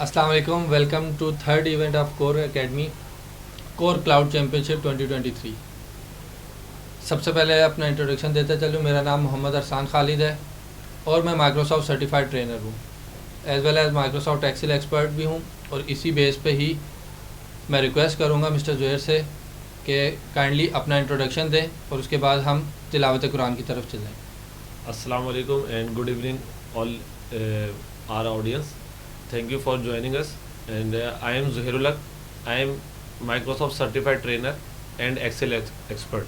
अस्सलाम वालेकुम, welcome to third event of core academy core cloud championship 2023। सबसे पहले अपना इंट्रोडक्शन देते चलूँ। मेरा नाम मोहम्मद अरसान खालिद है और मैं माइक्रोसॉफ्ट सर्टिफाइड ट्रेनर हूँ, as well as Microsoft Excel expert भी हूँ। और इसी बेस पे ही मैं रिक्वेस्ट करूँगा मिस्टर ज़ुहैर से कि काइंडली अपना इंट्रोडक्शन दें और उसके बाद हम तिलावत कुरान की तरफ चलें। Assalamu alaikum and good evening all our audience. Thank you for joining us. And I am Zuhairul Haq. I am Microsoft certified trainer and Excel expert.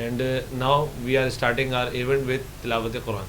And now we are starting our event with Tilawat Quran.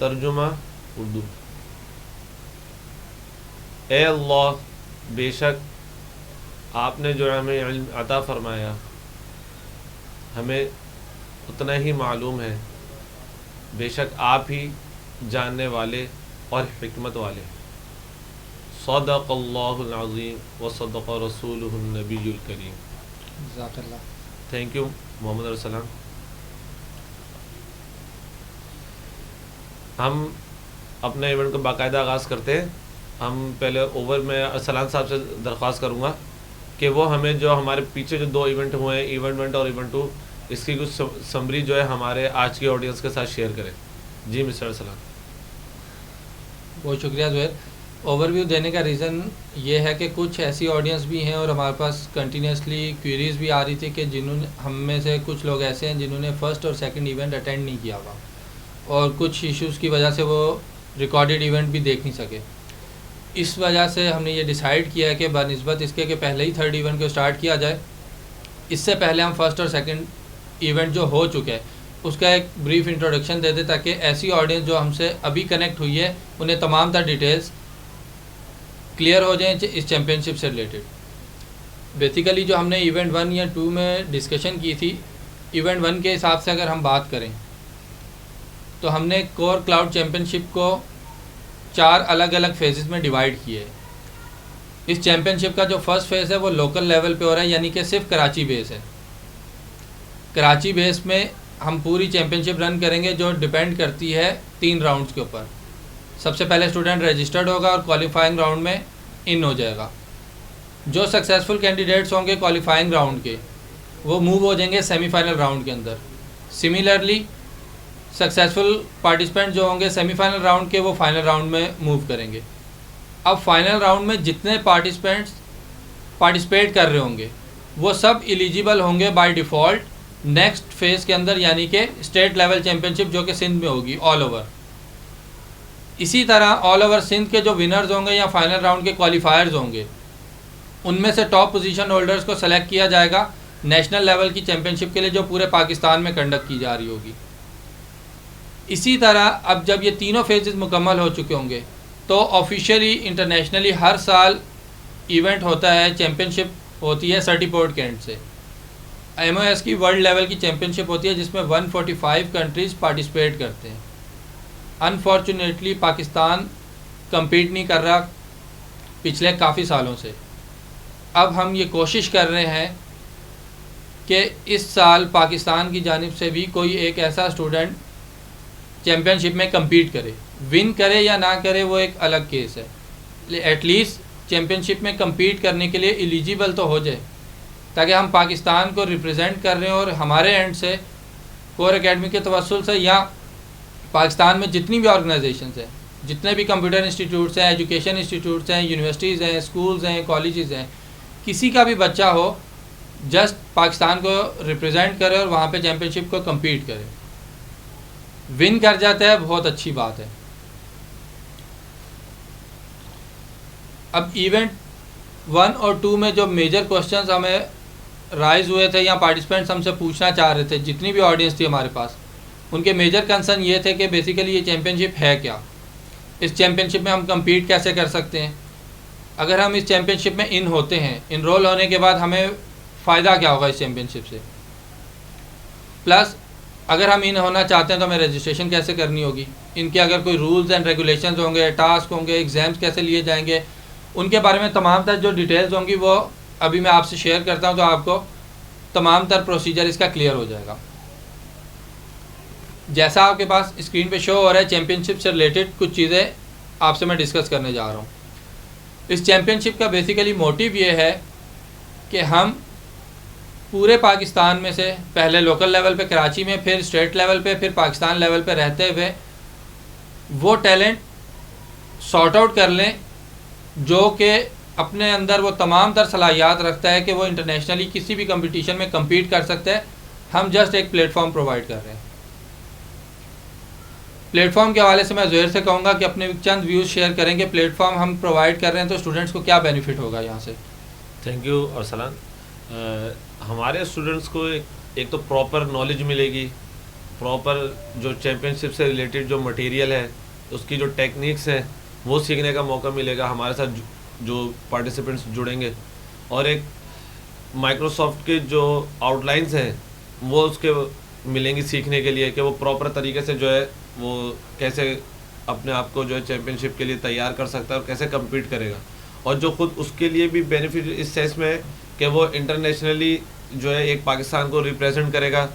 तर्जुमा उर्दू। ए अल्लाह, बेशक आपने जो हमें इल्म अता फ़रमाया हमें उतना ही मालूम है। बेशक आप ही जानने वाले और हिकमत वाले। सदक़ल्लाहुल अज़ीम व सदक़ रसूलुहुन नबियुल करीम। जज़ाकल्लाह। थैंक यू मोहम्मद रसूलुल्लाह। हम अपने इवेंट को बाकायदा आगाज़ करते हैं। हम पहले ओवर में अरसलान साहब से दरख्वास्त करूँगा कि वो हमें जो हमारे पीछे जो 2 इवेंट हुए हैं, इवेंट 1 और इवेंट 2, इसकी कुछ समरी जो है हमारे आज की ऑडियंस के साथ शेयर करें। जी मिस्टर अरसलान। बहुत शुक्रिया ज़ुहैर। ओवरव्यू देने का रीज़न ये है कि कुछ ऐसी ऑडियंस भी हैं और हमारे पास कंटिन्यूसली क्वेरीज़ भी आ रही थी कि जिन्होंने हम में से कुछ लोग ऐसे हैं जिन्होंने फ़र्स्ट और सेकंड इवेंट अटेंड नहीं किया हुआ और कुछ इश्यूज़ की वजह से वो रिकॉर्डेड इवेंट भी देख नहीं सके। इस वजह से हमने ये डिसाइड किया है कि बनिस्बत इसके कि पहले ही थर्ड इवेंट को स्टार्ट किया जाए, इससे पहले हम फर्स्ट और सेकंड इवेंट जो हो चुके हैं उसका एक ब्रीफ इंट्रोडक्शन दे दें ताकि ऐसी ऑडियंस जो हमसे अभी कनेक्ट हुई है उन्हें तमाम तर डिटेल्स क्लियर हो जाएं इस चैम्पियनशिप से रिलेटेड। बेसिकली जो हमने इवेंट 1 या 2 में डिस्कशन की थी, इवेंट 1 के हिसाब से अगर हम बात करें तो हमने कोर क्लाउड चैम्पियनशिप को 4 अलग अलग फेजेस में डिवाइड किए। इस चैम्पियनशिप का जो फर्स्ट फेज़ है वो लोकल लेवल पे हो रहा है, यानी कि सिर्फ कराची बेस है। कराची बेस में हम पूरी चैम्पियनशिप रन करेंगे जो डिपेंड करती है 3 राउंड्स के ऊपर। सबसे पहले स्टूडेंट रजिस्टर्ड होगा और क्वालिफाइंग राउंड में इन हो जाएगा। जो सक्सेसफुल कैंडिडेट्स होंगे क्वालिफाइंग राउंड के वो मूव हो जाएंगे सेमीफाइनल राउंड के अंदर। सिमिलरली सक्सेसफुल पार्टिसिपेंट जो होंगे सेमीफाइनल राउंड के वो फाइनल राउंड में मूव करेंगे। अब फाइनल राउंड में जितने पार्टिसिपेंट्स पार्टिसिपेट कर रहे होंगे वो सब एलिजिबल होंगे बाय डिफ़ॉल्ट नेक्स्ट फेज़ के अंदर, यानी कि स्टेट लेवल चैम्पियनशिप जो कि सिंध में होगी ऑल ओवर। इसी तरह ऑल ओवर सिंध के जो विनर्स होंगे या फाइनल राउंड के क्वालिफायर्स होंगे उनमें से टॉप पोजीशन होल्डर्स को सेलेक्ट किया जाएगा नेशनल लेवल की चैम्पियनशिप के लिए जो पूरे पाकिस्तान में कंडक्ट की जा रही होगी। इसी तरह अब जब ये तीनों फेजेस मुकम्मल हो चुके होंगे तो ऑफिशियली इंटरनेशनली हर साल इवेंट होता है, चैम्पियनशिप होती है सर्टिपोर्ट कैंट से। MOS की वर्ल्ड लेवल की चैम्पियनशिप होती है जिसमें 145 कंट्रीज़ पार्टिसिपेट करते हैं। अनफॉर्चुनेटली पाकिस्तान compete नहीं कर रहा पिछले काफ़ी सालों से। अब हम ये कोशिश कर रहे हैं कि इस साल पाकिस्तान की जानिब से भी कोई एक ऐसा स्टूडेंट चैम्पियनशिप में compete करे। विन करे या ना करे वो एक अलग केस है, एटलीस्ट चैम्पियनशिप में compete करने के लिए एलिजिबल तो हो जाए ताकि हम पाकिस्तान को रिप्रेजेंट कर रहे हैं और हमारे एंड से कोर एकेडमी के तवस्सुल से या पाकिस्तान में जितनी भी ऑर्गेनाइजेशंस हैं, जितने भी कंप्यूटर इंस्टीट्यूट्स हैं, एजुकेशन इंस्टीट्यूट्स हैं, यूनिवर्सिटीज़ हैं, स्कूल्स हैं, कॉलेजेस हैं, किसी का भी बच्चा हो जस्ट पाकिस्तान को रिप्रेजेंट करे और वहाँ पे चैम्पियनशिप को compete करे। विन कर जाता है बहुत अच्छी बात है। अब इवेंट 1 और 2 में जो मेजर क्वेश्चंस हमें राइज हुए थे या पार्टिसिपेंट्स हमसे पूछना चाह रहे थे, जितनी भी ऑडियंस थी हमारे पास, उनके मेजर कंसर्न ये थे कि बेसिकली ये चैम्पियनशिप है क्या, इस चैम्पियनशिप में हम कम्पीट कैसे कर सकते हैं, अगर हम इस चैम्पियनशिप में इन होते हैं, इनरोल होने के बाद हमें फ़ायदा क्या होगा इस चैम्पियनशिप से, प्लस अगर हम इन होना चाहते हैं तो हमें रजिस्ट्रेशन कैसे करनी होगी, इनके अगर कोई रूल्स एंड रेगुलेशंस होंगे, टास्क होंगे, एग्ज़ाम्स कैसे लिए जाएंगे, उनके बारे में तमाम तर जो डिटेल्स होंगी वो अभी मैं आपसे शेयर करता हूं, तो आपको तमाम तर प्रोसीजर इसका क्लियर हो जाएगा। जैसा आपके पास स्क्रीन पे शो हो रहा है, चैम्पियनशिप से रिलेटेड कुछ चीज़ें आपसे मैं डिस्कस करने जा रहा हूँ। इस चैम्पियनशिप का बेसिकली मोटिव ये है कि हम पूरे पाकिस्तान में से पहले लोकल लेवल पे कराची में, फिर स्टेट लेवल पे, फिर पाकिस्तान लेवल पे रहते हुए वो टैलेंट सॉर्ट आउट कर लें जो कि अपने अंदर वो तमाम तर सलाहियात रखता है कि वो इंटरनेशनली किसी भी कंपटीशन में कम्पीट कर सकता है। हम जस्ट एक प्लेटफॉर्म प्रोवाइड कर रहे हैं। प्लेटफॉर्म के हवाले से मैं ज़ुहैर से कहूँगा कि अपने चंद व्यूज़ शेयर करेंगे। प्लेटफॉर्म हम प्रोवाइड कर रहे हैं तो स्टूडेंट्स को क्या बेनिफिट होगा यहाँ से। Thank you Arsalan. हमारे स्टूडेंट्स को एक तो प्रॉपर नॉलेज मिलेगी, प्रॉपर जो चैम्पियनशिप से रिलेटेड जो मटेरियल है उसकी जो टेक्निक्स हैं वो सीखने का मौका मिलेगा। हमारे साथ जो पार्टिसिपेंट्स जुड़ेंगे और एक माइक्रोसॉफ्ट के जो आउटलाइंस हैं वो उसके मिलेंगी सीखने के लिए कि वो प्रॉपर तरीके से जो है वो कैसे अपने आप को जो है चैम्पियनशिप के लिए तैयार कर सकता है और कैसे कम्पीट करेगा। और जो खुद उसके लिए भी बेनिफिट इस सेंस में है कि वो इंटरनेशनली जो है एक पाकिस्तान को रिप्रेजेंट करेगा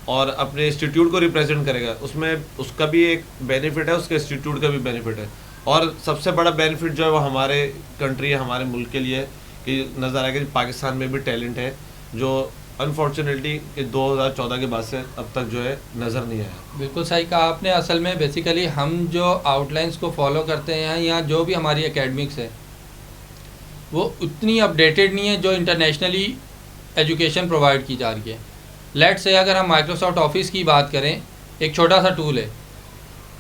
और अपने इंस्टीट्यूट को रिप्रेजेंट करेगा। उसमें उसका भी एक बेनिफिट है, उसके इंस्टीट्यूट का भी बेनिफिट है। और सबसे बड़ा बेनिफिट जो है वो हमारे कंट्री है, हमारे मुल्क के लिए कि नज़र आएगा कि पाकिस्तान में भी टैलेंट है जो अनफॉर्चुनेटली कि 2014 के बाद से अब तक जो है नज़र नहीं आया। बिल्कुल सही कहा आपने। असल में बेसिकली हम जो आउटलाइंस को फॉलो करते हैं या जो भी हमारी एकेडमिक्स है वो उतनी अपडेटेड नहीं है जो इंटरनेशनली एजुकेशन प्रोवाइड की जा रही है। लेट्स से अगर हम माइक्रोसॉफ्ट ऑफिस की बात करें, एक छोटा सा टूल है।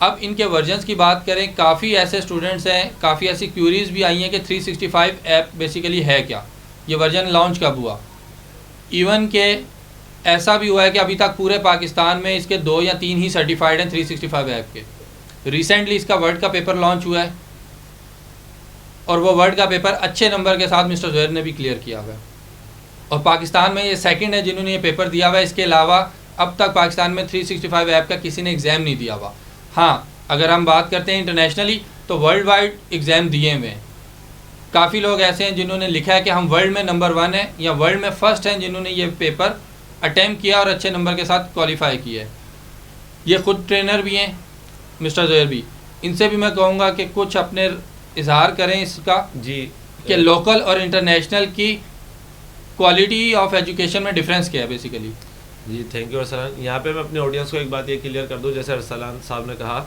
अब इनके वर्जन्स की बात करें, काफ़ी ऐसे स्टूडेंट्स हैं, काफ़ी ऐसी क्यूरीज़ भी आई हैं कि 365 ऐप बेसिकली है क्या, ये वर्जन लॉन्च कब हुआ। इवन के ऐसा भी हुआ है कि अभी तक पूरे पाकिस्तान में इसके 2 या 3 ही सर्टिफाइड हैं 365 ऐप के। रिसेंटली इसका वर्ड का पेपर लॉन्च हुआ है और वो वर्ड का पेपर अच्छे नंबर के साथ मिस्टर ज़ुहैर ने भी क्लियर किया हुआ है और पाकिस्तान में ये सेकंड है जिन्होंने ये पेपर दिया हुआ है। इसके अलावा अब तक पाकिस्तान में 365 ऐप का किसी ने एग्ज़ाम नहीं दिया हुआ। हाँ, अगर हम बात करते हैं इंटरनेशनली तो वर्ल्ड वाइड एग्ज़ाम दिए हुए हैं। काफ़ी लोग ऐसे हैं जिन्होंने लिखा है कि हम वर्ल्ड में नंबर 1 हैं या वर्ल्ड में फ़र्स्ट हैं जिन्होंने ये पेपर अटैम्प्ट किया और अच्छे नंबर के साथ क्वालिफाई किया है। ये ख़ुद ट्रेनर भी हैं, मिस्टर ज़ुहैर भी। इनसे भी मैं कहूँगा कि कुछ अपने इजहार करें इसका जी कि लोकल और इंटरनेशनल की क्वालिटी ऑफ एजुकेशन में डिफरेंस क्या है बेसिकली। जी थैंक यू अरसलान। यहाँ पे मैं अपने ऑडियंस को एक बात ये क्लियर कर दूँ, जैसे अरसलान साहब ने कहा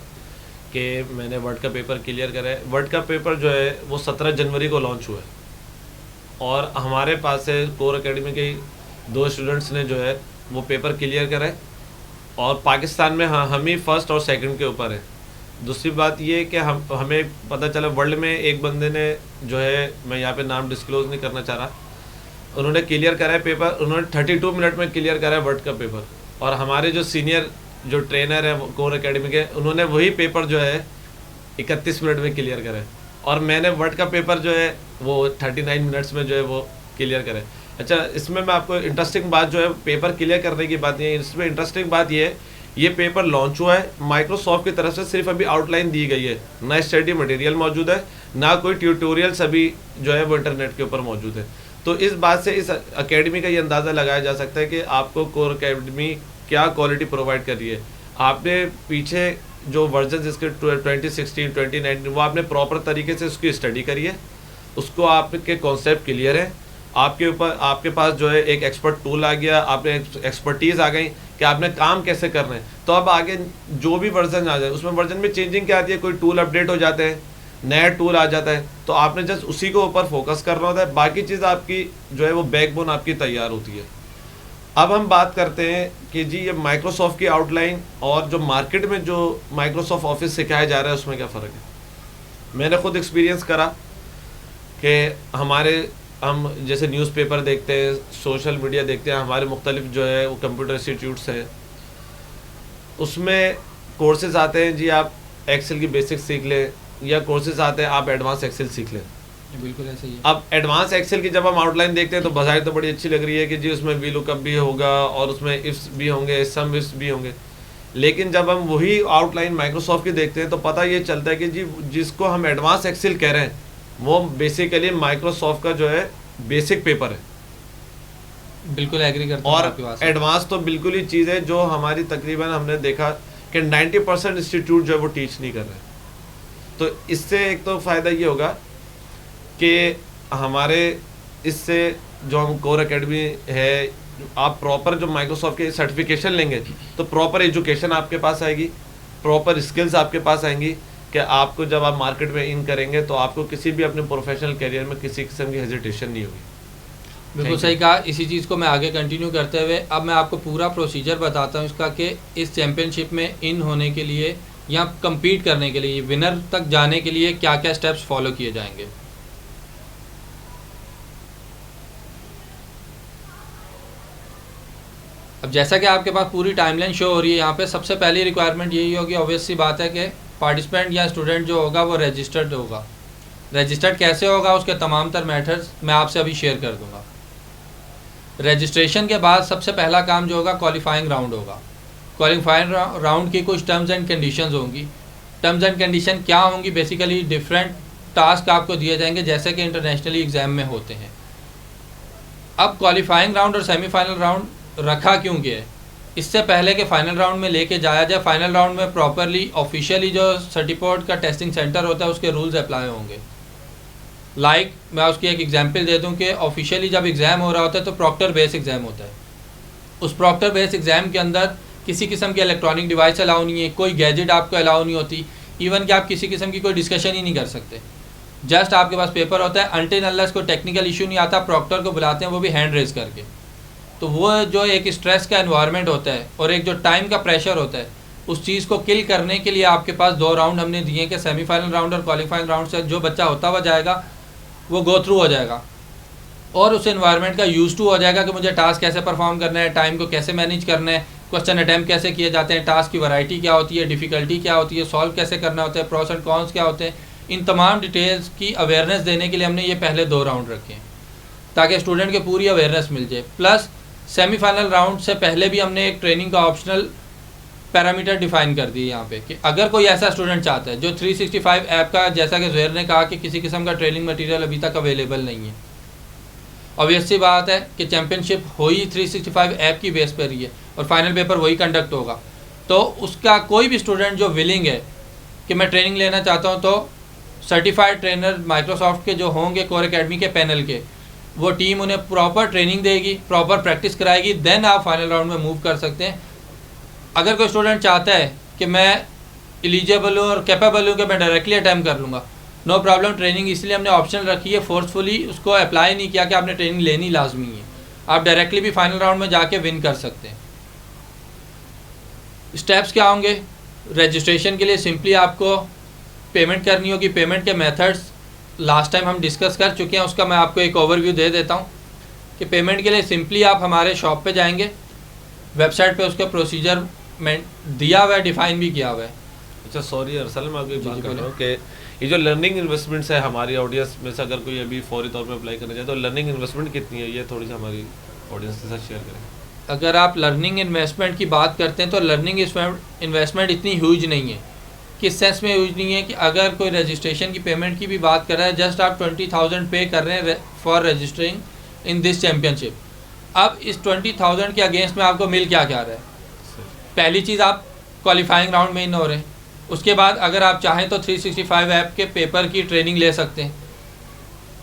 कि मैंने वर्ड का पेपर क्लियर करा है। वर्ड का पेपर जो है वो 17 जनवरी को लॉन्च हुआ है और हमारे पास से कोर एकेडमी के 2 स्टूडेंट्स ने जो है वो पेपर क्लियर करा है और पाकिस्तान में हाँ हम ही फर्स्ट और सेकंड के ऊपर है। दूसरी बात ये कि हमें पता चला वर्ल्ड में एक बंदे ने जो है, मैं यहाँ पे नाम डिस्क्लोज नहीं करना चाह रहा, उन्होंने क्लियर करा है पेपर, उन्होंने 32 मिनट में क्लियर करा है वर्ड का पेपर। और हमारे जो सीनियर जो ट्रेनर है कोर एकेडमी के, उन्होंने वही पेपर जो है 31 मिनट में क्लियर करा है और मैंने वर्ड का पेपर जो है वो 39 मिनट्स में जो है वो क्लियर करा है। अच्छा, इसमें मैं आपको इंटरेस्टिंग बात जो है पेपर क्लियर करने की बात नहीं है, इसमें इंटरेस्टिंग बात ये है ये पेपर लॉन्च हुआ है माइक्रोसॉफ्ट की तरफ से, सिर्फ अभी आउटलाइन दी गई है, ना स्टडी मटेरियल मौजूद है, ना कोई ट्यूटोरियल्स अभी जो है वो इंटरनेट के ऊपर मौजूद है। तो इस बात से इस एकेडमी का ये अंदाज़ा लगाया जा सकता है कि आपको कोर एकेडमी क्या क्वालिटी प्रोवाइड कर रही है। आपने पीछे जो वर्जन इसके 2016, 2019 वो आपने प्रॉपर तरीके से उसकी स्टडी करी है, उसको आपके कॉन्सेप्ट क्लियर है, आपके ऊपर आपके पास जो है एक एक्सपर्ट टूल आ गया, आपने एक्सपर्टीज़ आ गई कि आपने काम कैसे करना है। तो अब आगे जो भी वर्जन आ जाए उसमें वर्जन में चेंजिंग क्या आती है, कोई टूल अपडेट हो जाते हैं, नया टूल आ जाता है, तो आपने जस्ट उसी को ऊपर फोकस करना होता है, बाकी चीज़ आपकी जो है वो बैकबोन आपकी तैयार होती है। अब हम बात करते हैं कि जी ये माइक्रोसॉफ्ट की आउटलाइन और जो मार्केट में जो माइक्रोसॉफ्ट ऑफिस सिखाया जा रहा है उसमें क्या फ़र्क है। मैंने खुद एक्सपीरियंस करा कि हमारे हम जैसे न्यूज़पेपर देखते हैं, सोशल मीडिया देखते हैं, हमारे मुख्तलिफ जो है वो कंप्यूटर इंस्टीट्यूट्स हैं, उसमें कोर्सेज आते हैं जी आप एक्सेल की बेसिक सीख लें, या कोर्सेज आते हैं आप एडवांस एक्सेल सीख लें। बिल्कुल ऐसा ही है। अब एडवांस एक्सेल की जब हम आउटलाइन देखते हैं तो बजाय तो बड़ी अच्छी लग रही है कि जी उसमें वी लुकअप भी होगा और उसमें इफ्स भी होंगे, सम इफ्स भी होंगे, लेकिन जब हम वही आउटलाइन माइक्रोसॉफ्ट की देखते हैं तो पता ये चलता है कि जी जिसको हम एडवांस एक्सेल कह रहे हैं वो बेसिकली माइक्रोसॉफ्ट का जो है बेसिक पेपर है। बिल्कुल एग्री करता हूँ और आपकी बात से। एडवांस तो बिल्कुल ही चीज़ है जो हमारी तकरीबन हमने देखा कि 90% इंस्टीट्यूट जो है वो टीच नहीं कर रहे। तो इससे एक तो फ़ायदा ये होगा कि हमारे इससे जो हम कोर एकेडमी है, आप प्रॉपर जो माइक्रोसॉफ्ट के सर्टिफिकेशन लेंगे तो प्रॉपर एजुकेशन आपके पास आएगी, प्रॉपर स्किल्स आपके पास आएंगी कि आपको जब आप मार्केट में इन करेंगे तो आपको किसी भी अपने प्रोफेशनल करियर में किसी किस्म की हेजिटेशन नहीं होगी। बिल्कुल सही कहा। इसी चीज़ को मैं आगे कंटिन्यू करते हुए अब मैं आपको पूरा प्रोसीजर बताता हूँ इसका कि इस चैम्पियनशिप में इन होने के लिए या compete करने के लिए, विनर तक जाने के लिए क्या क्या स्टेप्स फॉलो किए जाएंगे। अब जैसा कि आपके पास पूरी टाइमलाइन शो हो रही है यहाँ पे, सबसे पहली रिक्वायरमेंट यही होगी, ऑब्वियस सी बात है कि पार्टिसिपेंट या स्टूडेंट जो होगा वो रजिस्टर्ड होगा। रजिस्टर्ड कैसे होगा उसके तमाम तर मेथड्स मैं आपसे अभी शेयर कर दूंगा। रजिस्ट्रेशन के बाद सबसे पहला काम जो होगा क्वालिफाइंग राउंड होगा। क्वालिफाइंग राउंड की कुछ टर्म्स एंड कंडीशंस होंगी। टर्म्स एंड कंडीशन क्या होंगी? बेसिकली डिफरेंट टास्क आपको दिए जाएंगे जैसे कि इंटरनेशनली एग्जाम में होते हैं। अब क्वालिफाइंग राउंड और सेमीफाइनल राउंड रखा क्यों गया है? इससे पहले कि फाइनल राउंड में लेके जाया जाए, फाइनल राउंड में प्रॉपरली ऑफिशियली जो सर्टिफिकेट का टेस्टिंग सेंटर होता है उसके रूल्स अप्लाई होंगे। मैं उसकी एक एग्जांपल दे दूं कि ऑफिशियली जब एग्ज़ाम हो रहा होता है तो प्रॉक्टर बेस एग्ज़ाम होता है। उस प्रॉक्टर बेस एग्ज़ाम के अंदर किसी किस्म की इलेक्ट्रॉनिक डिवाइस अलाउ नहीं है, कोई गैजेट आपको अलाउ नहीं होती, इवन कि आप किसी किस्म की कोई डिस्कशन ही नहीं कर सकते। जस्ट आपके पास पेपर होता है, अनटिल अनलेस कोई टेक्निकल इशू नहीं आता, प्रॉक्टर को बुलाते हैं, वो भी हैंड रेज करके। तो वो जो एक स्ट्रेस का एनवायरनमेंट होता है और एक जो टाइम का प्रेशर होता है, उस चीज़ को किल करने के लिए आपके पास 2 राउंड हमने दिए कि सेमीफाइनल राउंड और क्वालिफाइंग राउंड से जो बच्चा होता हुआ जाएगा वो गो थ्रू हो जाएगा और उस एनवायरनमेंट का यूज टू हो जाएगा कि मुझे टास्क कैसे परफॉर्म करना है, टाइम को कैसे मैनेज करना है, क्वेश्चन अटैम्प्ट कैसे किए जाते हैं, टास्क की वैरायटी क्या होती है, डिफ़िकल्टी क्या होती है, सॉल्व कैसे करना होता है, प्रोस एंड कॉन्स क्या होते हैं। इन तमाम डिटेल्स की अवेयरनेस देने के लिए हमने ये पहले 2 राउंड रखे हैं ताकि स्टूडेंट के पूरी अवेयरनेस मिल जाए। प्लस सेमीफाइनल राउंड से पहले भी हमने एक ट्रेनिंग का ऑप्शनल पैरामीटर डिफाइन कर दिए यहाँ पे कि अगर कोई ऐसा स्टूडेंट चाहता है जो 365 ऐप का, जैसा कि ज़ुहैर ने कहा कि किसी किस्म का ट्रेनिंग मटेरियल अभी तक अवेलेबल नहीं है, ऑब्वियस सी बात है कि चैम्पियनशिप हो ही 365 ऐप की बेस पर ही है और फाइनल पेपर वही कंडक्ट होगा। तो उसका कोई भी स्टूडेंट जो विलिंग है कि मैं ट्रेनिंग लेना चाहता हूँ, तो सर्टिफाइड ट्रेनर माइक्रोसॉफ्ट के जो होंगे कोर एकेडमी के पैनल के, वो टीम उन्हें प्रॉपर ट्रेनिंग देगी, प्रॉपर प्रैक्टिस कराएगी, देन आप फाइनल राउंड में मूव कर सकते हैं। अगर कोई स्टूडेंट चाहता है कि मैं एलिजिबल हूँ और कैपेबल हूँ कि मैं डायरेक्टली अटैम्प्ट कर लूँगा, नो प्रॉब्लम। ट्रेनिंग इसलिए हमने ऑप्शन रखी है, फोर्सफुली उसको अप्लाई नहीं किया कि आपने ट्रेनिंग लेनी लाजमी है, आप डायरेक्टली भी फाइनल राउंड में जाके विन कर सकते हैं। स्टेप्स क्या होंगे? रजिस्ट्रेशन के लिए सिंपली आपको पेमेंट करनी होगी। पेमेंट के मेथड्स लास्ट टाइम हम डिस्कस कर चुके हैं, उसका मैं आपको एक ओवरव्यू दे देता हूँ कि पेमेंट के लिए सिंपली आप हमारे शॉप पे जाएंगे, वेबसाइट पे उसका प्रोसीजर में दिया हुआ है, डिफाइन भी किया हुआ है। अच्छा सॉरी अरसल, मैं आपको एक बात जी, कर रहा हूँ कि ये जो लर्निंग इन्वेस्टमेंट्स है हमारी ऑडियंस में से अगर कोई अभी फौरी तौर पे अप्लाई करना चाहे तो लर्निंग इन्वेस्टमेंट कितनी है, ये थोड़ी सी हमारी ऑडियंस के साथ शेयर करें। अगर आप लर्निंग इन्वेस्टमेंट की बात करते हैं तो लर्निंग इन्वेस्टमेंट इतनी ह्यूज नहीं है। किस सेंस में ह्यूज नहीं है कि अगर कोई रजिस्ट्रेशन की पेमेंट की भी बात कर रहा है, जस्ट आप 20,000 पे कर रहे हैं for registering in this championship. अब इस 20,000 के अगेंस्ट में आपको मिल क्या रहा है? पहली चीज़, आप क्वालिफाइंग राउंड में इन हो रहे हैं। उसके बाद अगर आप चाहें तो 365 ऐप के पेपर की ट्रेनिंग ले सकते हैं।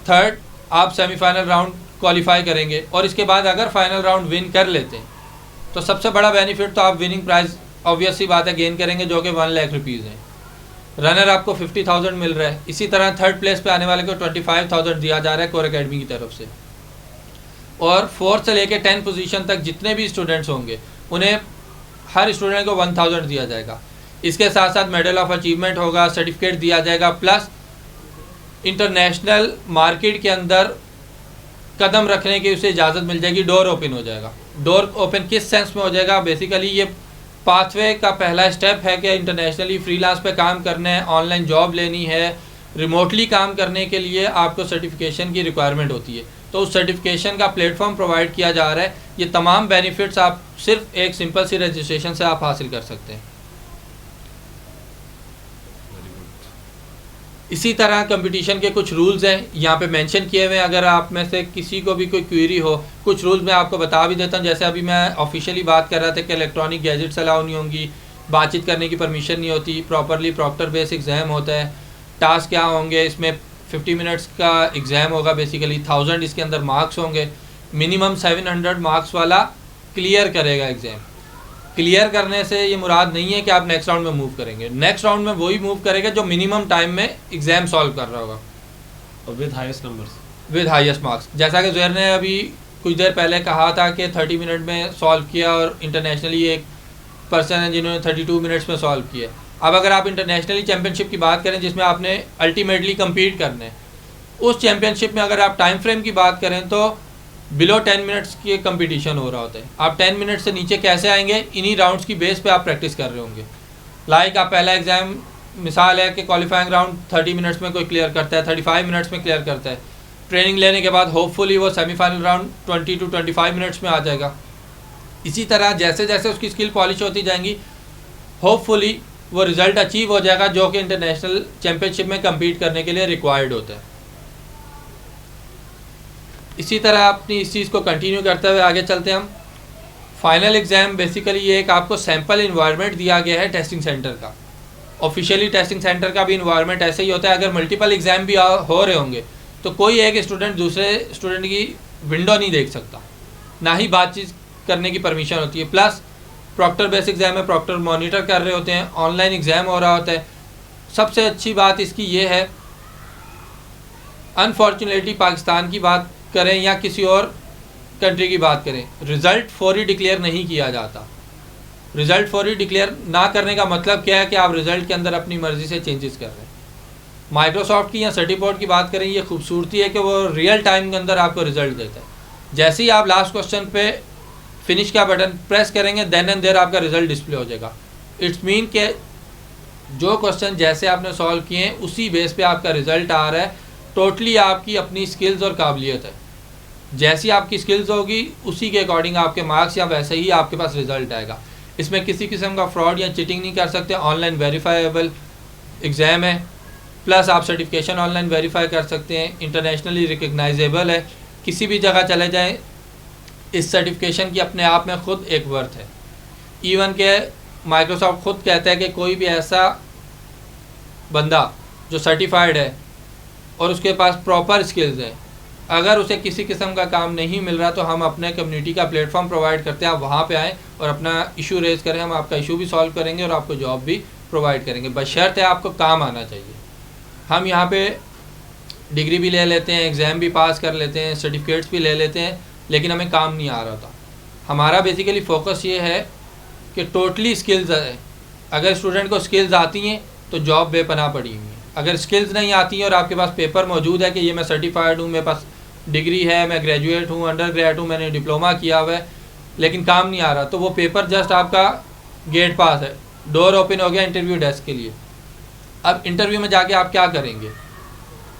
थर्ड, आप सेमीफाइनल राउंड क्वालिफाई करेंगे और इसके बाद अगर फाइनल राउंड विन कर लेते हैं तो सबसे बड़ा बेनिफिट तो आप विनिंग प्राइस ऑब्वियस सी बात है गेन करेंगे, जो कि 1 लाख रुपीज़ हैं। रनर आपको 50,000 मिल रहा है। इसी तरह थर्ड प्लेस पे आने वाले को 25,000 दिया जा रहा है कोर एकेडमी की तरफ से। और 4 से लेके 10 पोजीशन तक जितने भी स्टूडेंट्स होंगे उन्हें हर स्टूडेंट को 1,000 दिया जाएगा। इसके साथ साथ मेडल ऑफ अचीवमेंट होगा, सर्टिफिकेट दिया जाएगा, प्लस इंटरनेशनल मार्केट के अंदर कदम रखने की उसे इजाज़त मिल जाएगी, डोर ओपन हो जाएगा। डोर ओपन किस सेंस में हो जाएगा? बेसिकली ये पाथवे का पहला स्टेप है कि इंटरनेशनली फ्रीलांस पे काम करना है, ऑनलाइन जॉब लेनी है, रिमोटली काम करने के लिए आपको सर्टिफिकेशन की रिक्वायरमेंट होती है। तो उस सर्टिफिकेशन का प्लेटफॉर्म प्रोवाइड किया जा रहा है। ये तमाम बेनिफिट्स आप सिर्फ एक सिंपल सी रजिस्ट्रेशन से आप हासिल कर सकते हैं। इसी तरह कंपटीशन के कुछ रूल्स हैं यहाँ पे मेंशन किए हुए हैं। अगर आप में से किसी को भी कोई क्वेरी हो, कुछ रूल्स मैं आपको बता भी देता हूँ। जैसे अभी मैं ऑफिशियली बात कर रहा था कि इलेक्ट्रॉनिक गैजेट्स अलाउ नहीं होंगी, बातचीत करने की परमिशन नहीं होती, प्रॉपरली प्रॉक्टर बेस एग्ज़ाम होता है। टास्क क्या होंगे? इसमें 50 मिनट्स का एग्ज़ाम होगा, बेसिकली 1000 इसके अंदर मार्क्स होंगे। मिनिमम 700 मार्क्स वाला क्लियर करेगा एग्ज़ाम। क्लियर करने से ये मुराद नहीं है कि आप नेक्स्ट राउंड में मूव करेंगे। नेक्स्ट राउंड में वही मूव करेगा जो मिनिमम टाइम में एग्ज़ाम सॉल्व कर रहा होगा और with highest numbers, with highest marks. जैसा कि ज़ुहैर ने अभी कुछ देर पहले कहा था कि 30 मिनट में सॉल्व किया, और इंटरनेशनली एक पर्सन है जिन्होंने 32 मिनट्स में सॉल्व किया। अब अगर आप इंटरनेशनली चैम्पियनशिप की बात करें जिसमें आपने अल्टीमेटली कम्पीट करना है, उस चैम्पियनशिप में अगर आप टाइम फ्रेम की बात करें तो बिलो 10 मिनट्स की कंपटीशन हो रहा होता है। आप 10 मिनट से नीचे कैसे आएंगे? इन्हीं राउंड्स की बेस पे आप प्रैक्टिस कर रहे होंगे। लाइक आप पहला एग्ज़ाम, मिसाल है कि क्वालिफाइंग राउंड 30 मिनट्स में कोई क्लियर करता है, 35 मिनट्स में क्लियर करता है। ट्रेनिंग लेने के बाद होपफुली वो सेमीफाइनल राउंड 20 to 25 मिनट्स में आ जाएगा। इसी तरह जैसे जैसे उसकी स्किल पॉलिश होती जाएंगी, होपफुली वो रिज़ल्ट अचीव हो जाएगा जो कि इंटरनेशनल चैम्पियनशिप में कम्पीट करने के लिए रिक्वायर्ड होता है। इसी तरह अपनी इस चीज़ को कंटिन्यू करते हुए आगे चलते हैं हम। फाइनल एग्ज़ाम बेसिकली ये एक आपको सैम्पल इन्वायरमेंट दिया गया है टेस्टिंग सेंटर का। ऑफिशियली टेस्टिंग सेंटर का भी इन्वायरमेंट ऐसे ही होता है। अगर मल्टीपल एग्ज़ाम भी हो रहे होंगे तो कोई एक स्टूडेंट दूसरे स्टूडेंट की विंडो नहीं देख सकता, ना ही बातचीत करने की परमिशन होती है। प्लस प्रॉक्टर बेस एग्ज़ाम में प्रॉक्टर मॉनिटर कर रहे होते हैं, ऑनलाइन एग्ज़ाम हो रहा होता है। सबसे अच्छी बात इसकी ये है, अनफॉर्चुनेटली पाकिस्तान की बात करें या किसी और कंट्री की बात करें, रिज़ल्ट फौरी डिक्लेयर नहीं किया जाता। रिज़ल्ट फौरी डिक्लेयर ना करने का मतलब क्या है कि आप रिज़ल्ट के अंदर अपनी मर्ज़ी से चेंजेस कर रहे हैं। माइक्रोसॉफ्ट की या सर्टिफोर्ड की बात करें, ये खूबसूरती है कि वो रियल टाइम के अंदर आपको रिज़ल्ट देता है। जैसे ही आप लास्ट क्वेश्चन पे फिनिश का बटन प्रेस करेंगे, देन एंड देयर आपका रिज़ल्ट डिस्प्ले हो जाएगा। इट्स मीन के जो क्वेश्चन जैसे आपने सॉल्व किए हैं उसी बेस पे आपका रिज़ल्ट आ रहा है। टोटली आपकी अपनी स्किल्स और काबिलियत है। जैसी आपकी स्किल्स होगी उसी के अकॉर्डिंग आपके मार्क्स या वैसे ही आपके पास रिज़ल्ट आएगा। इसमें किसी किस्म का फ्रॉड या चीटिंग नहीं कर सकते। ऑनलाइन वेरीफाइबल एग्ज़ाम है, प्लस आप सर्टिफिकेशन ऑनलाइन वेरीफाई कर सकते हैं, इंटरनेशनली रिकग्नाइजेबल है। किसी भी जगह चले जाएं, इस सर्टिफिकेशन की अपने आप में ख़ुद एक वर्थ है। इवन के माइक्रोसॉफ्ट खुद कहता है कि कोई भी ऐसा बंदा जो सर्टिफाइड है और उसके पास प्रॉपर स्किल्स हैं, अगर उसे किसी किस्म का काम नहीं मिल रहा तो हम अपने कम्युनिटी का प्लेटफॉर्म प्रोवाइड करते हैं। आप वहाँ पे आएँ और अपना इशू रेज़ करें, हम आपका इशू भी सॉल्व करेंगे और आपको जॉब भी प्रोवाइड करेंगे, बशर्ते आपको काम आना चाहिए। हम यहाँ पे डिग्री भी ले लेते हैं, एग्ज़ाम भी पास कर लेते हैं, सर्टिफिकेट्स भी ले लेते हैं, लेकिन हमें काम नहीं आ रहा था। हमारा बेसिकली फ़ोकस ये है कि टोटली स्किल्स है। अगर स्टूडेंट को स्किल्स आती हैं तो जॉब बेपनाह पड़ी हुई है। अगर स्किल्स नहीं आती हैं और आपके पास पेपर मौजूद है कि ये मैं सर्टिफाइड हूँ, मेरे पास डिग्री है, मैं ग्रेजुएट हूँ, अंडर ग्रेड हूँ, मैंने डिप्लोमा किया हुआ है, लेकिन काम नहीं आ रहा, तो वो पेपर जस्ट आपका गेट पास है, डोर ओपन हो गया इंटरव्यू डेस्क के लिए। अब इंटरव्यू में जाके आप क्या करेंगे?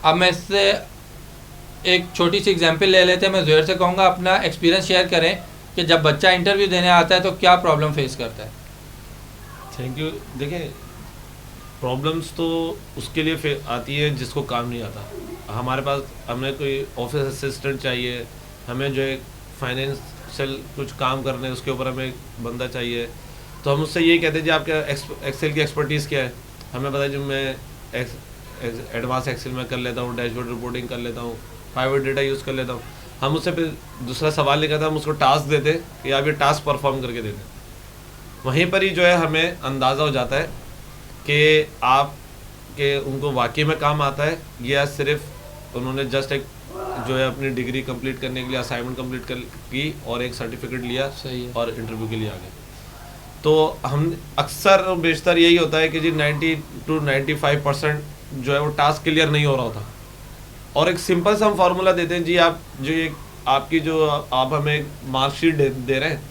अब मैं इससे एक छोटी सी एग्जांपल ले लेते हैं। मैं ज़ुहैर से कहूँगा अपना एक्सपीरियंस शेयर करें कि जब बच्चा इंटरव्यू देने आता है तो क्या प्रॉब्लम फेस करता है। Thank you. देखिए, प्रॉब्लम्स तो उसके लिए आती है जिसको काम नहीं आता। हमारे पास हमें कोई ऑफिस असिस्टेंट चाहिए, हमें जो है फाइनेंशियल कुछ काम करने है उसके ऊपर हमें बंदा चाहिए, तो हम उससे यही कहते हैं जी आपका एक्सेल की एक्सपर्टीज़ क्या है। हमें पता है जो मैं एडवांस एक्सेल में कर लेता हूँ, डैशबोर्ड रिपोर्टिंग कर लेता हूँ, प्राइवेट डेटा यूज़ कर लेता हूँ। हम उससे फिर दूसरा सवाल नहीं करते, हम उसको टास्क देते कि आप ये टास्क परफॉर्म करके देते। वहीं पर ही जो है हमें अंदाज़ा हो जाता है कि आप के उनको वाकई में काम आता है या सिर्फ उन्होंने जस्ट एक जो है अपनी डिग्री कंप्लीट करने के लिए असाइनमेंट कंप्लीट कर की और एक सर्टिफिकेट लिया, सही है, और इंटरव्यू के लिए आ गए। तो हम अक्सर बेशतर यही होता है कि जी 90 to 95% जो है वो टास्क क्लियर नहीं हो रहा होता। और एक सिंपल सा हम फार्मूला देते हैं जी, आप जो ये आपकी जो आप हमें मार्कशीट दे रहे हैं,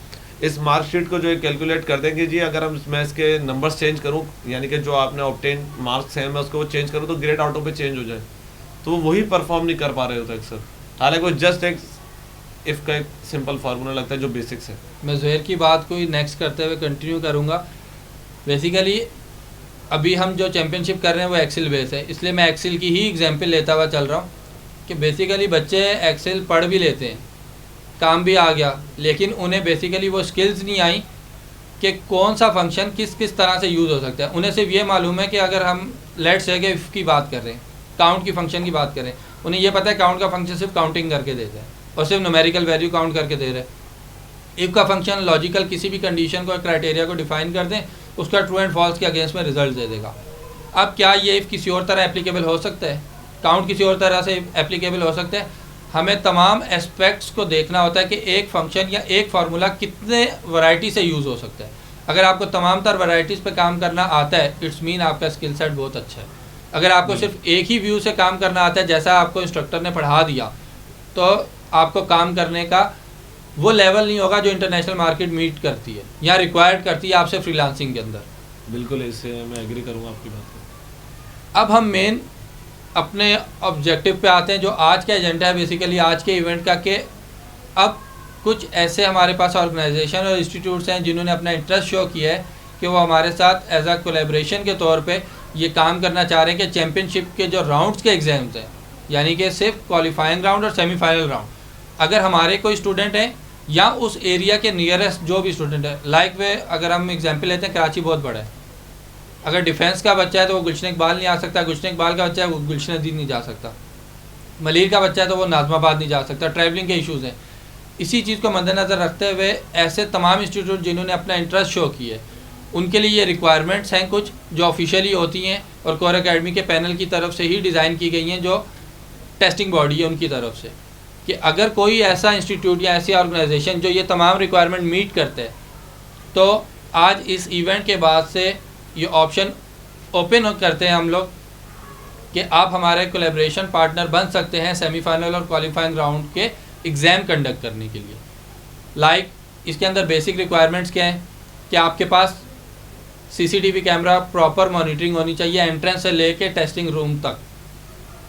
इस मार्कशीट को जो है कैलकुलेट कर देंगे जी। अगर हम मैं इसके नंबर्स चेंज करूं, यानी कि जो आपने ऑब्टेन मार्क्स हैं मैं उसको चेंज करूं तो ग्रेड ऑटो पे चेंज हो जाए, तो वो वही परफॉर्म नहीं कर पा रहे होते अक्सर। हालांकि वो जस्ट एक इफ़ का एक सिंपल फार्मूला लगता है जो बेसिक्स है। मैं ज़ुहैर की बात को नेक्स्ट करते हुए कंटिन्यू करूँगा। बेसिकली अभी हम जो चैम्पियनशिप कर रहे हैं वो एक्सेल बेस है, इसलिए मैं एक्सेल की ही एग्जांपल लेता हुआ चल रहा हूँ कि बेसिकली बच्चे एक्सेल पढ़ भी लेते हैं, काम भी आ गया, लेकिन उन्हें बेसिकली वो स्किल्स नहीं आई कि कौन सा फंक्शन किस किस तरह से यूज़ हो सकता है। उन्हें सिर्फ ये मालूम है कि अगर हम लेट्स से कि इफ़ की बात कर रहे हैं, काउंट की फंक्शन की बात करें, उन्हें ये पता है काउंट का फंक्शन सिर्फ काउंटिंग करके देता है और सिर्फ न्यूमेरिकल वैल्यू काउंट करके दे रहा है। इफ़ का फंक्शन लॉजिकल किसी भी कंडीशन को, क्राइटेरिया को डिफाइन कर दें, उसका ट्रू एंड फॉल्स के अगेंस्ट में रिजल्ट दे देगा। अब क्या ये इफ़ किसी और तरह एप्लीकेबल हो सकता है, काउंट किसी और तरह से एप्लीकेबल हो सकता है? हमें तमाम एस्पेक्ट्स को देखना होता है कि एक फंक्शन या एक फार्मूला कितने वैरायटी से यूज़ हो सकता है। अगर आपको तमाम तर वैरायटीज़ पे काम करना आता है, इट्स मीन आपका स्किल सेट बहुत अच्छा है। अगर आपको सिर्फ एक ही व्यू से काम करना आता है, जैसा आपको इंस्ट्रक्टर ने पढ़ा दिया, तो आपको काम करने का वो लेवल नहीं होगा जो इंटरनेशनल मार्केट मीट करती है या रिक्वायर्ड करती है आपसे फ्रीलांसिंग के अंदर। बिल्कुल, इससे मैं एग्री करूँगा आपकी बात से। अब हम मेन अपने ऑब्जेक्टिव पे आते हैं, जो आज का एजेंडा है बेसिकली आज के इवेंट का, कि अब कुछ ऐसे हमारे पास ऑर्गेनाइजेशन और इंस्टीट्यूट्स हैं जिन्होंने अपना इंटरेस्ट शो किया है कि वो हमारे साथ एज अ कोलेब्रेशन के तौर पे ये काम करना चाह रहे हैं कि चैम्पियनशिप के जो राउंड्स के एग्ज़ाम्स हैं, यानी कि सिर्फ क्वालिफाइंग राउंड और सेमीफाइनल राउंड, अगर हमारे कोई स्टूडेंट हैं या उस एरिया के नियरेस्ट जो भी स्टूडेंट है, लाइक वे अगर हम एग्जाम्पल लेते हैं, कराची बहुत बड़ा है, अगर डिफेंस का बच्चा है तो वो गुलशन इकबाल नहीं आ सकता, गुलशन इकबाल का बच्चा है वो गुलशन अजीज नहीं जा सकता, मलिर का बच्चा है तो वो नाज़माबाद नहीं जा सकता, ट्रैवलिंग के इश्यूज़ हैं। इसी चीज़ को मद्देनज़र रखते हुए ऐसे तमाम इंस्टीट्यूट जिन्होंने अपना इंटरेस्ट शो किया है, उनके लिए ये रिक्वायरमेंट्स हैं कुछ जो ऑफिशियली होती हैं और कोर एकेडमी के पैनल की तरफ से ही डिज़ाइन की गई हैं, जो टेस्टिंग बॉडी है उनकी तरफ से, कि अगर कोई ऐसा इंस्टीट्यूट या ऐसी ऑर्गेनाइजेशन जो ये तमाम रिक्वायरमेंट मीट करते हैं, तो आज इस इवेंट के बाद से ये ऑप्शन ओपन करते हैं हम लोग कि आप हमारे कोलैबोरेशन पार्टनर बन सकते हैं सेमीफाइनल और क्वालिफाइंग राउंड के एग्ज़ाम कंडक्ट करने के लिए। लाइक इसके अंदर बेसिक रिक्वायरमेंट्स क्या हैं कि आपके पास सीसीटीवी कैमरा प्रॉपर मॉनिटरिंग होनी चाहिए एंट्रेंस से लेके टेस्टिंग रूम तक।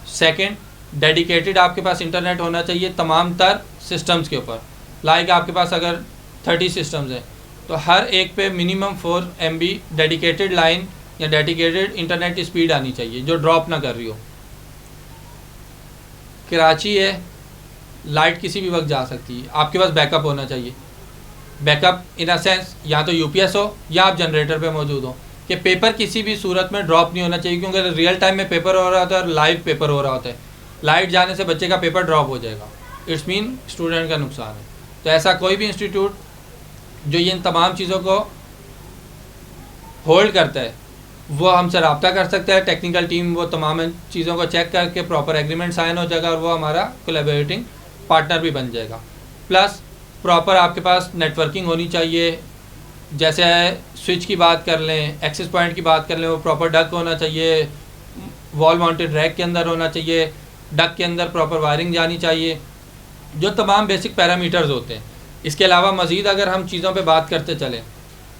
सेकंड, डेडिकेटेड आपके पास इंटरनेट होना चाहिए तमाम तर सिस्टम्स के ऊपर। लाइक आपके पास अगर 30 सिस्टम्स हैं तो हर एक पे मिनिमम 4 MB डेडिकेटेड लाइन या डेडिकेटेड इंटरनेट स्पीड आनी चाहिए जो ड्रॉप ना कर रही हो। कराची है, लाइट किसी भी वक्त जा सकती है, आपके पास बैकअप होना चाहिए। बैकअप इन अ सेंस या तो UPS हो या आप जनरेटर पे मौजूद हो, कि पेपर किसी भी सूरत में ड्रॉप नहीं होना चाहिए, क्योंकि रियल टाइम में पेपर हो रहा होता है और लाइव पेपर हो रहा होता है। लाइट जाने से बच्चे का पेपर ड्रॉप हो जाएगा, इट्स मीन स्टूडेंट का नुकसान है। तो ऐसा कोई भी इंस्टीट्यूट जो ये इन तमाम चीज़ों को होल्ड करता है वो हमसे रब्ता कर सकता है। टेक्निकल टीम वो तमाम चीज़ों को चेक करके प्रॉपर एग्रीमेंट साइन हो जाएगा और वो हमारा कोलैबोरेटिंग पार्टनर भी बन जाएगा। प्लस प्रॉपर आपके पास नेटवर्किंग होनी चाहिए, जैसे स्विच की बात कर लें, एक्सेस पॉइंट की बात कर लें, वो प्रॉपर डक होना चाहिए, वॉल माउंटेड रैक के अंदर होना चाहिए, डक के अंदर प्रॉपर वायरिंग जानी चाहिए, जो तमाम बेसिक पैरामीटर्स होते हैं। इसके अलावा मज़ीद अगर हम चीज़ों पे बात करते चलें,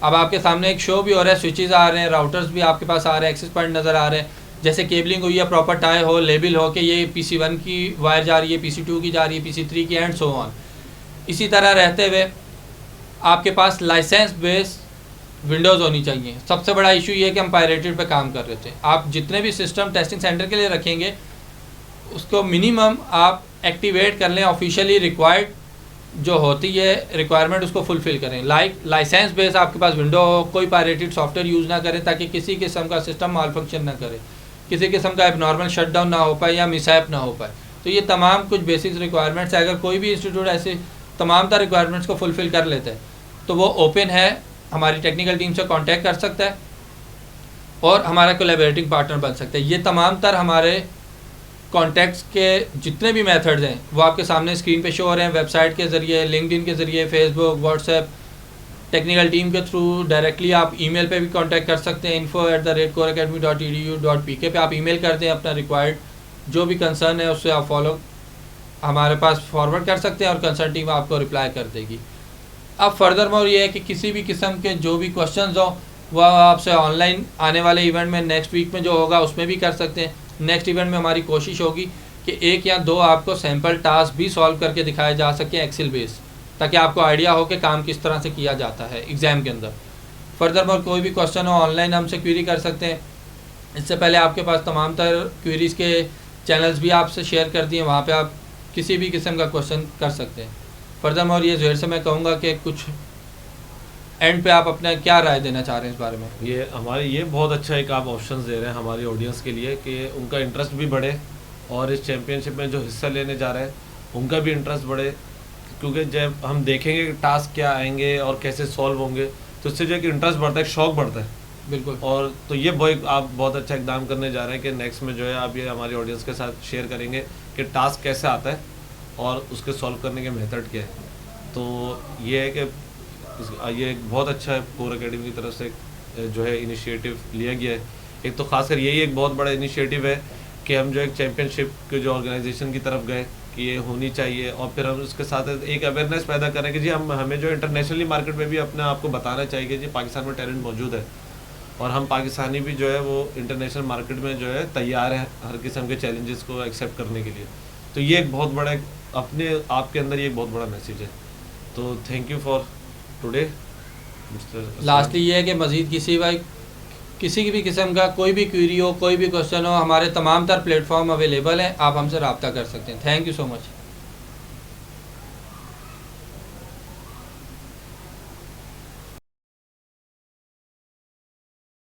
अब आपके सामने एक शो भी हो रहा है, स्विचेस आ रहे हैं, राउटर्स भी आपके पास आ रहे हैं, एक्सेस पॉइंट नज़र आ रहे हैं, जैसे केबलिंग हुई है, प्रॉपर टाई हो, लेबल हो कि ये PC1 की वायर जा रही है, PC2 की जा रही है, PC3 की, एंड सो ऑन। इसी तरह रहते हुए आपके पास लाइसेंस बेस विंडोज़ होनी चाहिए। सबसे बड़ा इशू ये है कि हम पायरेटेड पे काम कर रहे थे। आप जितने भी सिस्टम टेस्टिंग सेंटर के लिए रखेंगे उसको मिनिमम आप एक्टिवेट कर लें, ऑफिशियली रिक्वायर्ड जो होती है रिक्वायरमेंट उसको फुलफ़िल करें। लाइसेंस बेस आपके पास विंडो हो, कोई पायरेटेड सॉफ्टवेयर यूज़ ना करें ताकि किसी किस्म का सिस्टम माल फंक्शन ना करे, किसी किस्म का एबनॉर्मल शटडाउन ना हो पाए या मिसहैप ना हो पाए। तो ये तमाम कुछ बेसिक रिक्वायरमेंट्स है। अगर कोई भी इंस्टीट्यूट ऐसे तमाम तरह रिक्वायरमेंट्स को फुलफ़िल कर लेता है तो वो ओपन है, हमारी टेक्निकल टीम से कांटेक्ट कर सकता है और हमारा कोलैबोरेटिंग पार्टनर बन सकता है। ये तमाम तर हमारे कॉन्टैक्ट्स के जितने भी मेथड्स हैं वो आपके सामने स्क्रीन पे शो हो रहे हैं, वेबसाइट के ज़रिए, लिंक्डइन के ज़रिए, फेसबुक, व्हाट्सएप, टेक्निकल टीम के थ्रू डायरेक्टली आप ईमेल पे भी कांटेक्ट कर सकते हैं। info@coreacademy.edu.pk पे आप ईमेल कर दें, अपना रिक्वायर्ड जो भी कंसर्न है उससे आप फॉलो हमारे पास फॉरवर्ड कर सकते हैं और कंसर्न टीम आपको रिप्लाई कर देगी। अब फर्दर मोर ये है कि किसी भी किस्म के जो भी क्वेश्चंस हो वह आपसे ऑनलाइन आने वाले इवेंट में नेक्स्ट वीक में जो होगा उसमें भी कर सकते हैं। नेक्स्ट इवेंट में हमारी कोशिश होगी कि 1 या 2 आपको सैम्पल टास्क भी सॉल्व करके दिखाए जा सके एक्सेल बेस, ताकि आपको आइडिया हो कि काम किस तरह से किया जाता है एग्ज़ाम के अंदर। फर्दर मोर कोई भी क्वेश्चन हो ऑनलाइन हमसे क्वेरी कर सकते हैं। इससे पहले आपके पास तमाम तर क्वेरीज़ के चैनल्स भी आपसे शेयर कर दिए, वहाँ पे आप किसी भी किस्म का क्वेश्चन कर सकते हैं। फर्दर मोर ये ज़ुहैर से मैं कहूँगा कि कुछ एंड पे आप अपना क्या राय देना चाह रहे हैं इस बारे में? ये बहुत अच्छा एक आप ऑप्शन दे रहे हैं हमारी ऑडियंस के लिए कि उनका इंटरेस्ट भी बढ़े और इस चैम्पियनशिप में जो हिस्सा लेने जा रहे हैं उनका भी इंटरेस्ट बढ़े, क्योंकि जब हम देखेंगे कि टास्क क्या आएंगे और कैसे सॉल्व होंगे तो इससे जो है कि इंटरेस्ट बढ़ता है, शौक बढ़ता है। बिल्कुल। और तो ये आप बहुत अच्छा इकदाम करने जा रहे हैं कि नेक्स्ट में जो है आप ये हमारी ऑडियंस के साथ शेयर करेंगे कि टास्क कैसे आता है और उसके सॉल्व करने के मेथड क्या है। तो ये है कि ये एक बहुत अच्छा है कोर एकेडमी की तरफ से जो है इनिशिएटिव लिया गया है। एक तो खासकर यही एक बहुत बड़ा इनिशिएटिव है कि हम जो एक चैम्पियनशिप के जो ऑर्गेनाइजेशन की तरफ गए कि ये होनी चाहिए, और फिर हम उसके साथ एक अवेयरनेस पैदा करें कि जी हमें जो इंटरनेशनली मार्केट में भी अपने आप को बताना चाहिए कि जी पाकिस्तान में टैलेंट मौजूद है और हम पाकिस्तानी भी जो है वो इंटरनेशनल मार्केट में जो है तैयार हैं हर किस्म के चैलेंजेस को एक्सेप्ट करने के लिए। तो ये एक बहुत बड़ा अपने आप के अंदर ये एक बहुत बड़ा मैसेज है। तो thank you for today. Lastly ये है कि मज़ीद किसी भी किस्म का कोई भी क्वेरी हो, कोई भी क्वेश्चन हो, हमारे तमाम तर प्लेटफॉर्म अवेलेबल हैं, आप हमसे रब्ता कर सकते हैं। Thank you so much.